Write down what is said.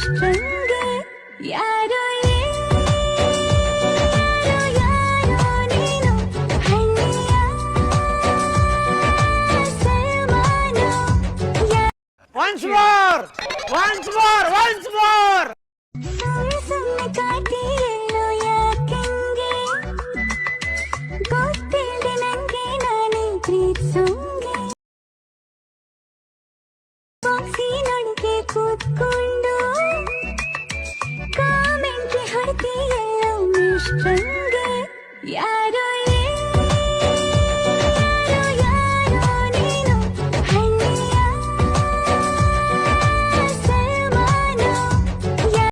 ಇಷ್ಟಂಗೆ ಯಾರೋ ನೀನು ಹಳ್ಳಿಯ Salman. Once more! Once more! Once more! ಸುಮ್ಮನೆ ಕಾಟಿಯಲ್ಲೋ ಯಾಕೆಂಗೆ ಗೊತ್ತಿಲ್ಲದೆ ನಂಗೆ ನಾನೇ ಪ್ರೀತಿಸೋಂಗೆ ಬಾಕ್ಸಿನೊಳಗೆ ಕೂತ್ಕೊಂಡು ಕಾಮೆಂಟ್ರಿ ಹೊಡ್ತೀಯಲ್ಲೋ ಮಿಸ್ಟ್ರಂಗೆ ಯಾರೋ